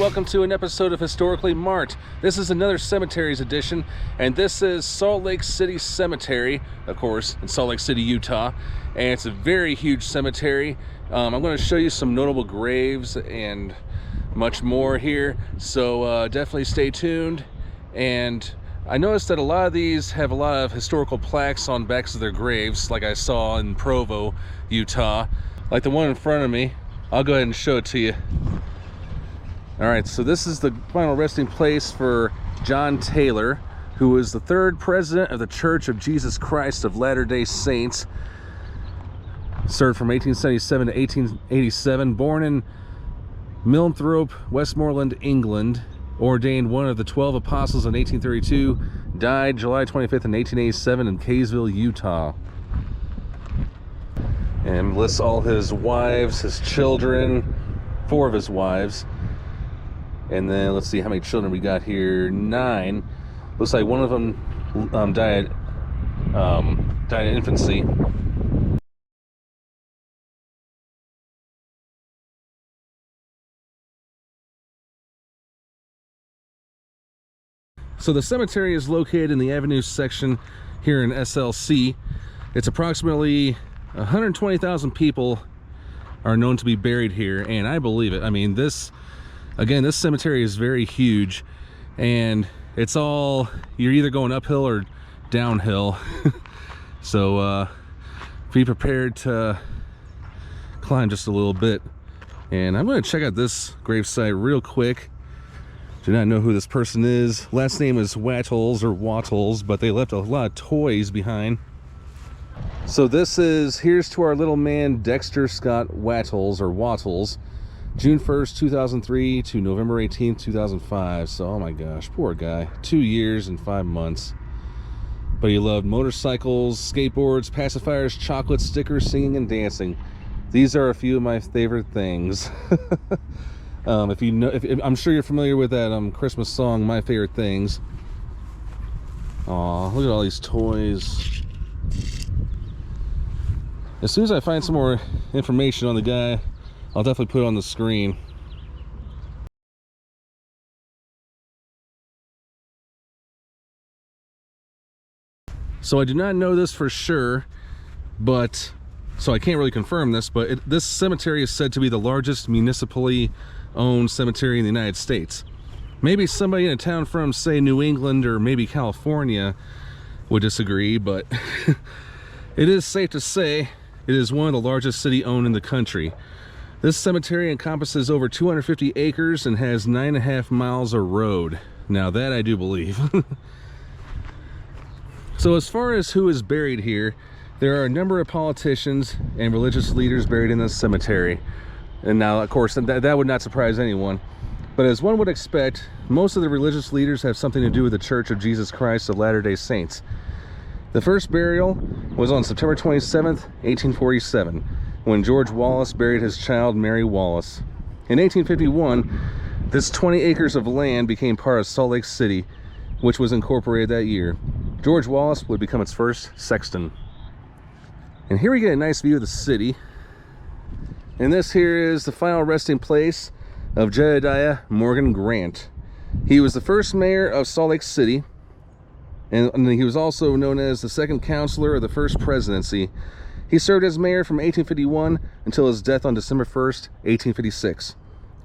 welcome to an episode of Historically Marked. This is another cemeteries edition, and this is Salt Lake City Cemetery, of course, in Salt Lake City, Utah. And it's a very huge cemetery. I'm going to show you some notable graves and much more here, so definitely stay tuned. And I noticed that a lot of these have a lot of historical plaques on backs of their graves, like I saw in Provo, Utah, like the one in front of me. I'll go ahead and show it to you. Alright, so this is the final resting place for John Taylor, who was the third president of the Church of Jesus Christ of Latter-day Saints. Served from 1877 to 1887, born in Milnthorpe, Westmoreland, England. Ordained one of the 12 apostles in 1832, died July 25th in 1887 in Kaysville, Utah. And lists all his wives, his children, 4 of his wives. And then let's see how many children we got here. 9. Looks like one of them died in infancy. So the cemetery is located in the Avenue section here in SLC. It's approximately 120,000 people are known to be buried here, and I believe it. I mean, this cemetery is very huge, and it's all, you're either going uphill or downhill. So be prepared to climb just a little bit. And I'm going to check out this gravesite real quick. Do not know who this person is. Last name is Wattles or Wattles, but they left a lot of toys behind. So here's to our little man Dexter Scott Wattles or Wattles, June 1st, 2003 to November 18th, 2005. So, oh my gosh, poor guy. 2 years and 5 months. But he loved motorcycles, skateboards, pacifiers, chocolate, stickers, singing, and dancing. These are a few of my favorite things. I'm sure you're familiar with that Christmas song, My Favorite Things. Aw, look at all these toys. As soon as I find some more information on the guy, I'll definitely put it on the screen. So I do not know this for sure, so I can't really confirm this, but this cemetery is said to be the largest municipally owned cemetery in the United States. Maybe somebody in a town from, say, New England or maybe California would disagree, but it is safe to say it is one of the largest city owned in the country. This cemetery encompasses over 250 acres and has 9.5 miles of road. Now that I do believe. So as far as who is buried here, there are a number of politicians and religious leaders buried in this cemetery. And now, of course, that would not surprise anyone. But as one would expect, most of the religious leaders have something to do with the Church of Jesus Christ of Latter-day Saints. The first burial was on September 27th, 1847, when George Wallace buried his child, Mary Wallace. In 1851, this 20 acres of land became part of Salt Lake City, which was incorporated that year. George Wallace would become its first sexton. And here we get a nice view of the city. And this here is the final resting place of Jedediah Morgan Grant. He was the first mayor of Salt Lake City, and he was also known as the second counselor of the first presidency. He served as mayor from 1851 until his death on December 1st, 1856.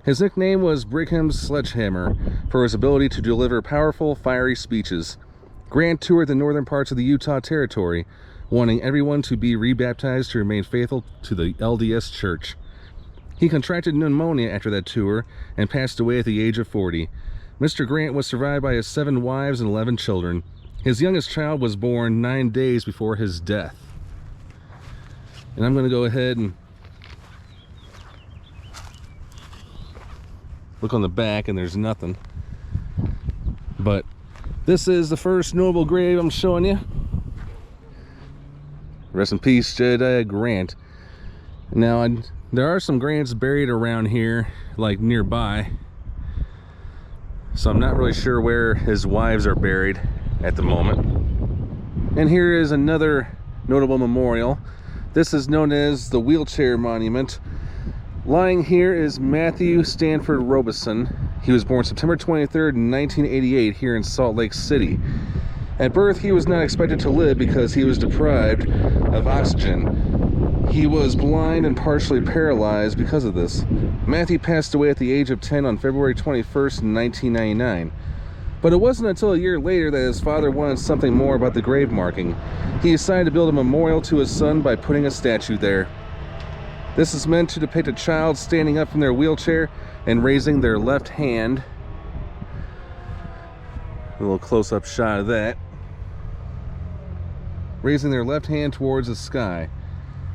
His nickname was Brigham's Sledgehammer for his ability to deliver powerful, fiery speeches. Grant toured the northern parts of the Utah Territory, wanting everyone to be rebaptized to remain faithful to the LDS Church. He contracted pneumonia after that tour and passed away at the age of 40. Mr. Grant was survived by his 7 wives and 11 children. His youngest child was born 9 days before his death. And I'm going to go ahead and look on the back, and there's nothing. But this is the first notable grave I'm showing you. Rest in peace, Jedediah Grant. Now, there are some Grants buried around here, like nearby. So I'm not really sure where his wives are buried at the moment. And here is another notable memorial. This is known as the Wheelchair Monument. Lying here is Matthew Stanford Robison. He was born September 23rd, 1988 here in Salt Lake City. At birth, he was not expected to live because he was deprived of oxygen. He was blind and partially paralyzed because of this. Matthew passed away at the age of 10 on February 21st, 1999. But it wasn't until a year later that his father wanted something more about the grave marking. He decided to build a memorial to his son by putting a statue there. This is meant to depict a child standing up from their wheelchair and raising their left hand. A little close-up shot of that. Raising their left hand towards the sky.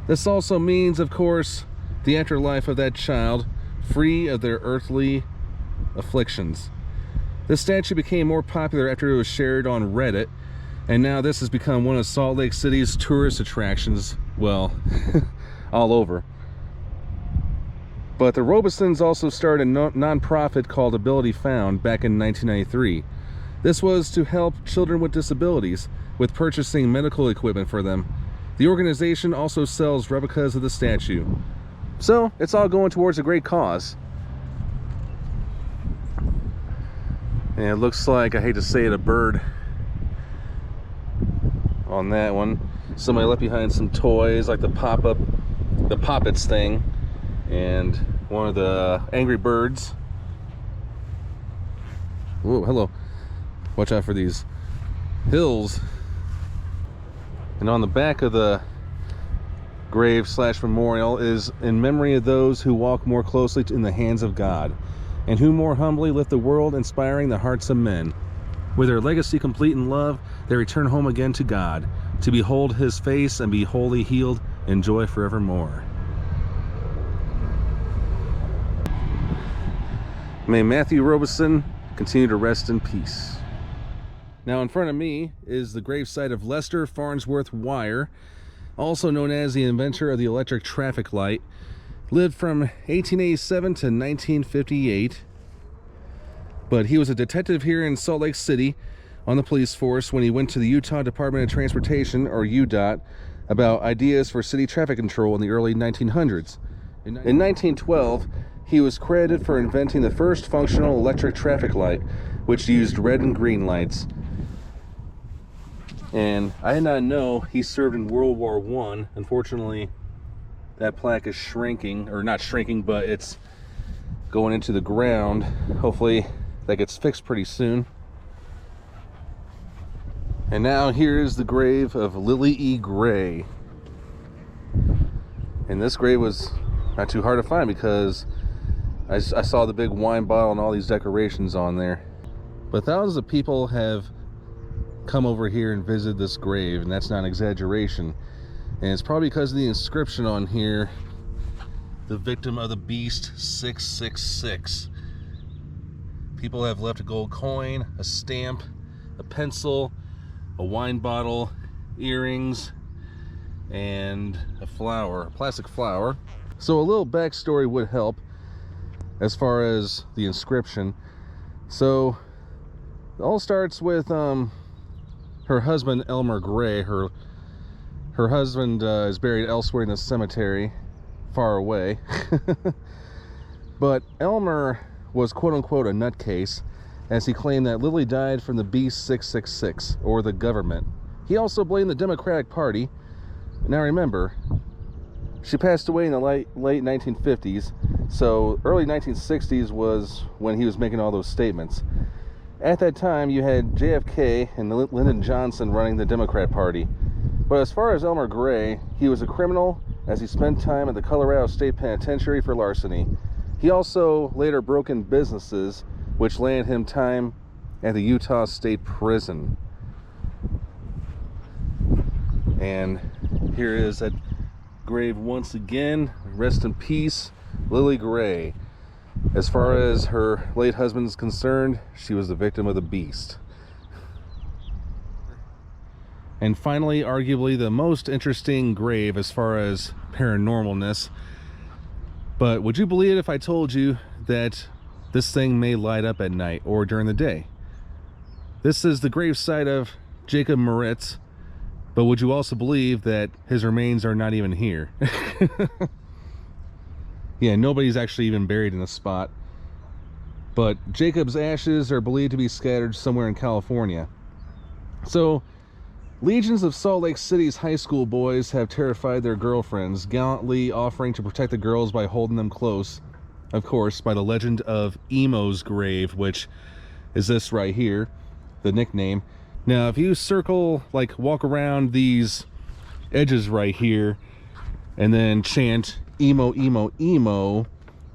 This also means, of course, the afterlife of that child, free of their earthly afflictions. This statue became more popular after it was shared on Reddit, and now this has become one of Salt Lake City's tourist attractions, well, all over. But the Robisons also started a non-profit called Ability Found back in 1993. This was to help children with disabilities with purchasing medical equipment for them. The organization also sells replicas of the statue. So, it's all going towards a great cause. And it looks like, I hate to say it, a bird on that one. Somebody left behind some toys like the Poppets thing, and one of the Angry Birds. Whoa, hello. Watch out for these hills. And on the back of the grave / memorial is in memory of those who walk more closely in the hands of God, and who more humbly lift the world, inspiring the hearts of men. With their legacy complete in love, they return home again to God, to behold his face and be wholly healed in joy forevermore. May Matthew Robison continue to rest in peace. Now in front of me is the gravesite of Lester Farnsworth Wire, also known as the inventor of the electric traffic light. Lived from 1887 to 1958, but he was a detective here in Salt Lake City on the police force when he went to the Utah Department of Transportation, or UDOT, about ideas for city traffic control in the early 1900s. In 1912, he was credited for inventing the first functional electric traffic light, which used red and green lights. And I did not know he served in World War I. Unfortunately, that plaque is shrinking, or not shrinking, but it's going into the ground. Hopefully that gets fixed pretty soon. And now here's the grave of Lilly Gray. And this grave was not too hard to find because I saw the big wine bottle and all these decorations on there. But thousands of people have come over here and visited this grave, and that's not an exaggeration. And it's probably because of the inscription on here, the victim of the beast 666. People have left a gold coin, a stamp, a pencil, a wine bottle, earrings, and a flower, a plastic flower. So a little backstory would help as far as the inscription. So it all starts with her husband Elmer Gray. Her husband is buried elsewhere in the cemetery, far away. But Elmer was quote-unquote a nutcase, as he claimed that Lilly died from the beast 666, or the government. He also blamed the Democratic Party. Now remember, she passed away in the late 1950s, so early 1960s was when he was making all those statements. At that time, you had JFK and Lyndon Johnson running the Democrat Party. But as far as Elmer Gray, he was a criminal as he spent time at the Colorado State Penitentiary for larceny. He also later broke in businesses, which landed him time at the Utah State Prison. And here is that grave once again. Rest in peace, Lilly Gray. As far as her late husband is concerned, she was the victim of the beast. And finally, arguably the most interesting grave as far as paranormalness. But would you believe it if I told you that this thing may light up at night or during the day? This is the gravesite of Jacob Moritz, but would you also believe that his remains are not even here? Yeah, nobody's actually even buried in the spot. But Jacob's ashes are believed to be scattered somewhere in California. So, legions of Salt Lake City's high school boys have terrified their girlfriends, gallantly offering to protect the girls by holding them close. Of course, by the legend of Emo's grave, which is this right here, the nickname. Now, if you circle, like walk around these edges right here, and then chant emo, emo, emo,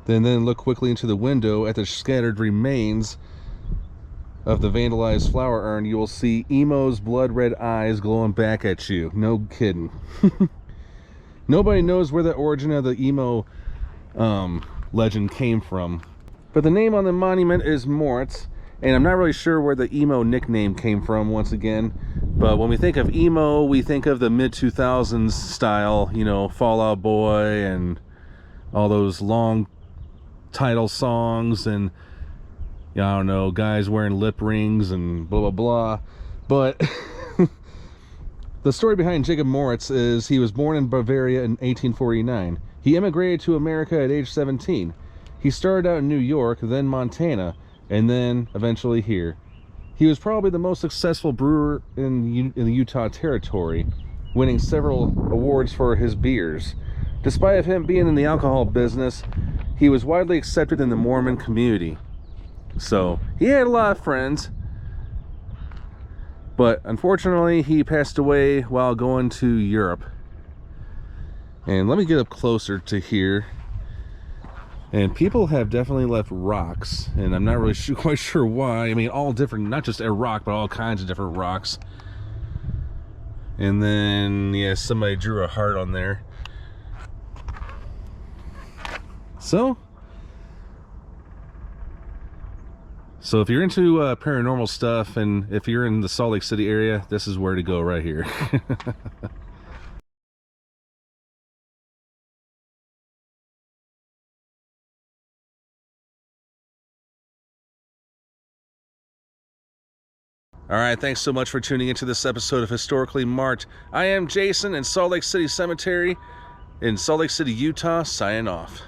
then look quickly into the window at the scattered remains of the vandalized flower urn, you will see Emo's blood red eyes glowing back at you. No kidding. Nobody knows where the origin of the emo legend came from, but the name on the monument is Moritz, and I'm not really sure where the emo nickname came from once again. But when we think of emo, we think of the mid-2000s style, you know, Fall Out Boy and all those long title songs, and I don't know, guys wearing lip rings and blah blah blah. But the story behind Jacob Moritz is he was born in Bavaria in 1849. He immigrated to America at age 17. He started out in New York, then Montana, and then eventually here. He was probably the most successful brewer in the Utah territory, winning several awards for his beers. Despite him being in the alcohol business, he was widely accepted in the Mormon community. So he had a lot of friends, but unfortunately he passed away while going to Europe. And let me get up closer to here. And people have definitely left rocks, and I'm not really quite sure why. I mean, all different, not just a rock, but all kinds of different rocks. And then, yeah, somebody drew a heart on there. So if you're into paranormal stuff, and if you're in the Salt Lake City area, this is where to go right here. Alright, thanks so much for tuning into this episode of Historically Marked. I am Jason in Salt Lake City Cemetery in Salt Lake City, Utah, signing off.